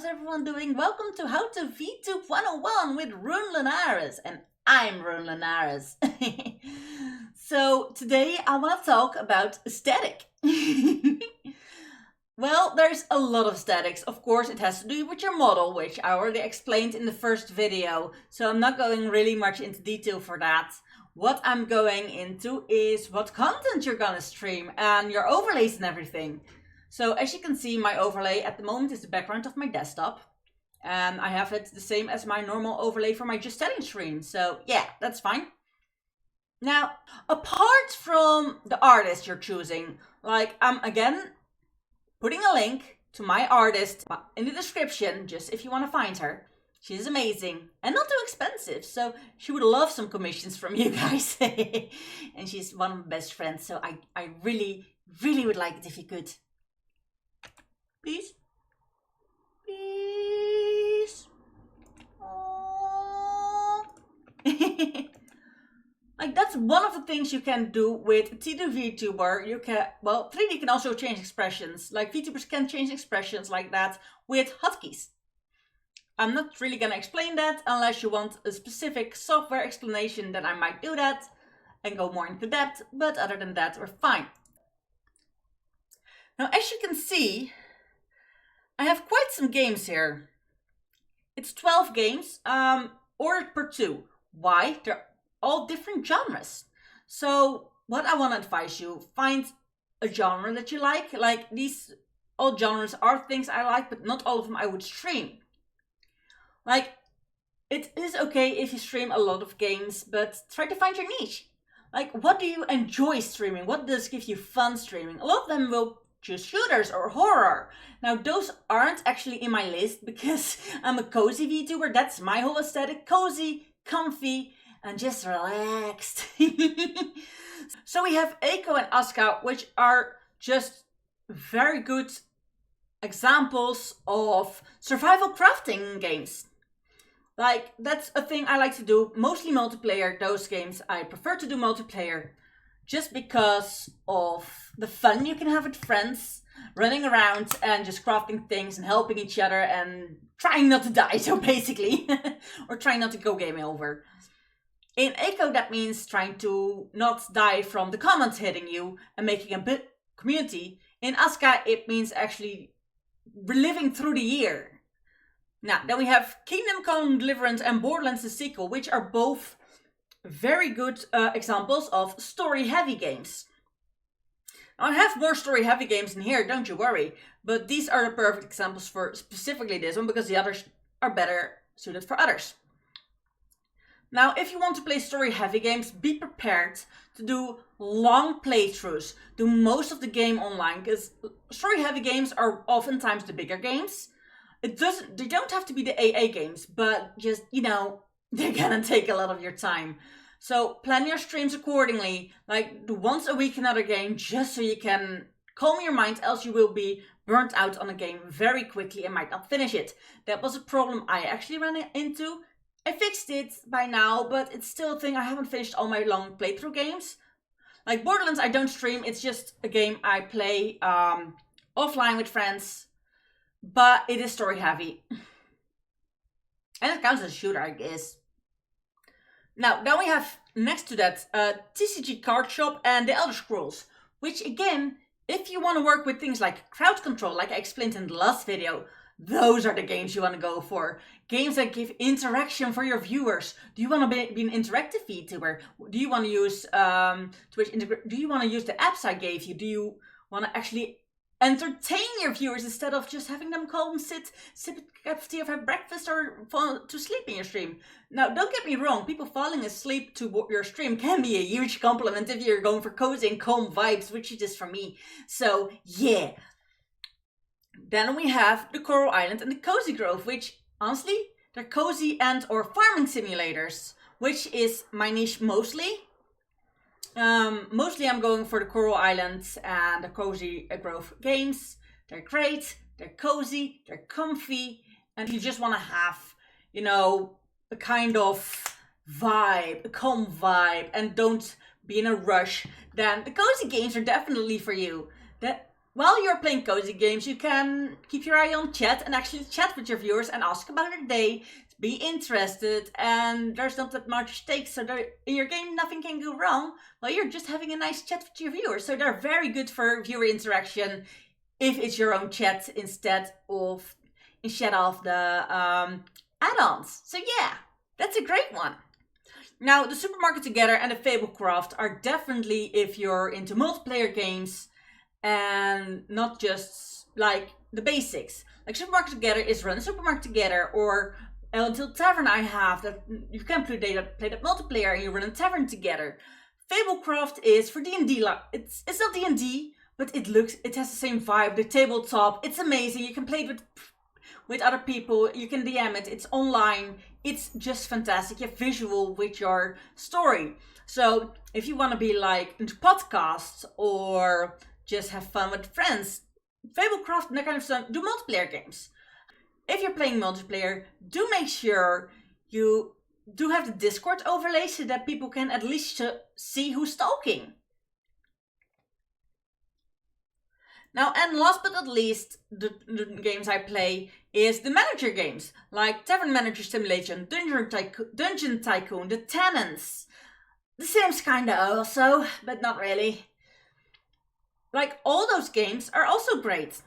everyone doing? Welcome to How to Vtube 101 with Rune Linares, and I'm Rune Linares. So today I want to talk about static. Well, there's a lot of statics. Of course, it has to do with your model, which I already explained in the first video, so I'm not going really much into detail for that. What I'm going into is what content you're gonna stream and your overlays and everything. So as you can see, my overlay at the moment is the background of my desktop. And I have it the same as my normal overlay for my Just Chatting stream. So yeah, that's fine. Now, apart from the artist you're choosing, like I'm again putting a link to my artist in the description, just if you want to find her. She's amazing and not too expensive, so she would love some commissions from you guys. And she's one of my best friends, so I really would like it if you could. Please? Please? Aww. Like, that's one of the things you can do with Vtuber. You can, well, 3D can also change expressions. Like, VTubers can change expressions like that with hotkeys. I'm not really gonna explain that unless you want a specific software explanation, then I might do that and go more into depth, but other than that, we're fine. Now, as you can see, I have quite some games here. It's 12 games, ordered per 2. Why? They're all different genres. So what I want to advise you, find a genre that you like. Like, these all genres are things I like, but not all of them I would stream. Like, it is okay if you stream a lot of games, but try to find your niche. Like, what do you enjoy streaming? What does give you fun streaming? A lot of them will choose shooters or horror. Now, those aren't actually in my list because I'm a cozy VTuber. That's my whole aesthetic. Cozy, comfy, and just relaxed. So we have Eiko and Asuka, which are just very good examples of survival crafting games. Like, that's a thing I like to do, mostly multiplayer. Those games I prefer to do multiplayer just because of the fun you can have with friends, running around and just crafting things and helping each other and trying not to die, so basically, or trying not to go game over. In Eiko, that means trying to not die from the comments hitting you and making a bit community. In Asuka, it means actually reliving through the year. Now, then we have Kingdom Come Deliverance and Borderlands the sequel, which are both very good examples of story-heavy games. Now, I have more story-heavy games in here, don't you worry. But these are the perfect examples for specifically this one, because the others are better suited for others. Now, if you want to play story-heavy games, be prepared to do long playthroughs. Do most of the game online, because story-heavy games are oftentimes the bigger games. They don't have to be the AA games, but just, you know, they're gonna take a lot of your time. So plan your streams accordingly. Like, do once a week another game, just so you can calm your mind, else you will be burnt out on a game very quickly and might not finish it. That was a problem I actually ran into. I fixed it by now, but it's still a thing. I haven't finished all my long playthrough games. Like Borderlands, I don't stream. It's just a game I play offline with friends. But it is story heavy. And it counts as a shooter, I guess. Now, then we have, next to that, TCG Card Shop and The Elder Scrolls. Which, again, if you want to work with things like crowd control, like I explained in the last video, those are the games you want to go for. Games that give interaction for your viewers. Do you want to be an interactive VTuber? Do you want to use Twitch? Do you want to use the apps I gave you? Do you want to actually entertain your viewers instead of just having them calm, sit, sip a cup of tea or have breakfast or fall to sleep in your stream? Now, don't get me wrong, people falling asleep to your stream can be a huge compliment if you're going for cozy and calm vibes, which is just for me. So, yeah. Then we have the Coral Island and the Cozy Grove, which, honestly, they're cozy and or farming simulators, which is my niche mostly. Mostly I'm going for the Coral Islands and the Cozy Grove games. They're great, they're cozy, they're comfy, and if you just want to have, you know, a kind of vibe, a calm vibe, and don't be in a rush, then the cozy games are definitely for you. while you're playing cozy games, you can keep your eye on chat and actually chat with your viewers and ask about their day, be interested, and there's not that much stakes, so in your game nothing can go wrong, while you're just having a nice chat with your viewers. So they're very good for viewer interaction if it's your own chat instead of the add-ons. So yeah, that's a great one. Now, the Supermarket Together and the Fablecraft are definitely if you're into multiplayer games and not just like the basics. Like Supermarket Together is run Supermarket Together, or Until Tavern I have that you can play that multiplayer and you run a tavern together. Fablecraft is for D&D. It's not D&D, but it has the same vibe. The tabletop, it's amazing. You can play it with other people. You can DM it. It's online. It's just fantastic. You have visual with your story. So if you want to be like into podcasts or just have fun with friends, Fablecraft and that kind of stuff, do multiplayer games. If you're playing multiplayer, do make sure you do have the Discord overlay so that people can at least see who's talking. Now, and last but not least, the games I play is the manager games, like Tavern Manager Simulation, Dungeon Tycoon, The Tenants, The Sims kinda also, but not really. Like, all those games are also great.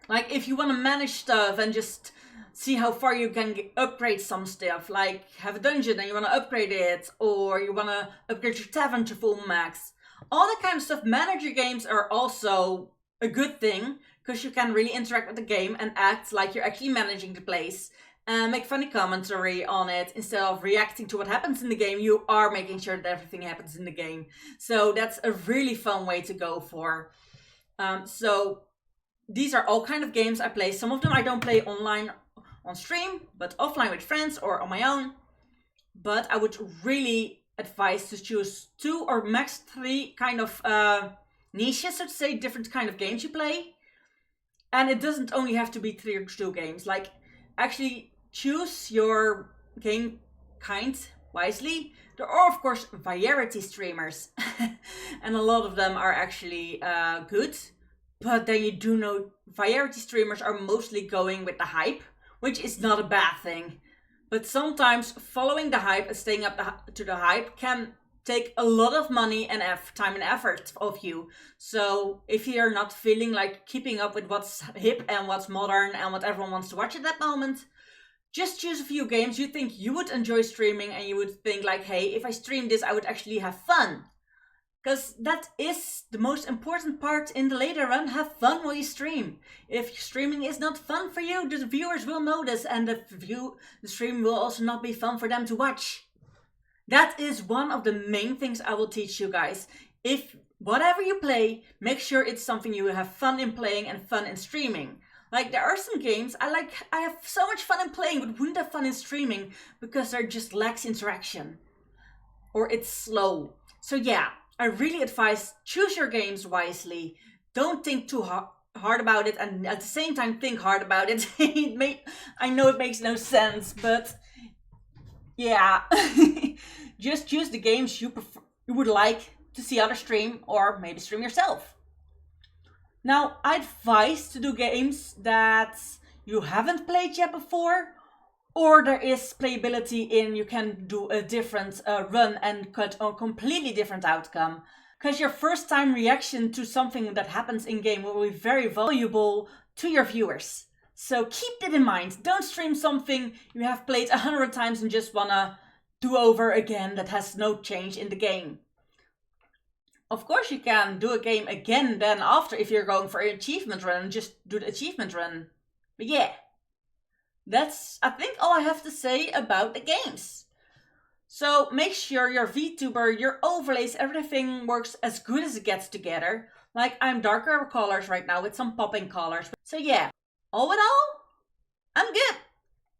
Like, if you want to manage stuff and just see how far you can upgrade some stuff, like have a dungeon and you want to upgrade it, or you want to upgrade your tavern to full max, all that kind of stuff, manager games are also a good thing, because you can really interact with the game and act like you're actually managing the place and make funny commentary on it. Instead of reacting to what happens in the game, you are making sure that everything happens in the game. So that's a really fun way to go for. So these are all kind of games I play. Some of them I don't play online on stream, but offline with friends or on my own. But I would really advise to choose 2 or max 3 kind of niches, so to say, different kind of games you play. And it doesn't only have to be 3 or 2 games. Like, actually choose your game kind wisely. There are, of course, variety streamers. And a lot of them are actually good. But then you do know variety streamers are mostly going with the hype, which is not a bad thing. But sometimes following the hype and staying up to the hype can take a lot of money and time and effort of you. So if you're not feeling like keeping up with what's hip and what's modern and what everyone wants to watch at that moment, just choose a few games you think you would enjoy streaming and you would think like, hey, if I stream this, I would actually have fun. Because that is the most important part in the later run. Have fun while you stream. If streaming is not fun for you, the viewers will notice, and the stream will also not be fun for them to watch. That is one of the main things I will teach you guys. If whatever you play, make sure it's something you have fun in playing and fun in streaming. Like, there are some games I have so much fun in playing, but wouldn't have fun in streaming because there just lacks interaction. Or it's slow. So yeah, I really advise choose your games wisely. Don't think too hard about it, and at the same time think hard about it. I know it makes no sense, but yeah. Just choose the games you would like to see others stream, or maybe stream yourself. Now, I advise to do games that you haven't played yet before, or there is playability in you can do a different run and cut a completely different outcome. Because your first time reaction to something that happens in game will be very valuable to your viewers. So keep that in mind. Don't stream something you have played 100 times and just wanna do over again that has no change in the game. Of course you can do a game again then after if you're going for an achievement run and just do the achievement run. But yeah. That's, I think, all I have to say about the games. So make sure your VTuber, your overlays, everything works as good as it gets together. Like, I'm darker colors right now with some popping colors. So yeah, all in all, I'm good.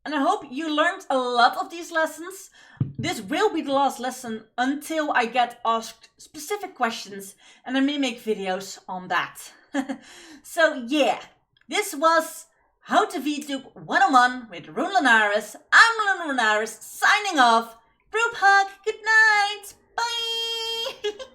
And I hope you learned a lot of these lessons. This will be the last lesson until I get asked specific questions, and I may make videos on that. So yeah, this was How to VTube 101 with Rune Linares. I'm Rune Linares signing off. Group hug. Good night. Bye.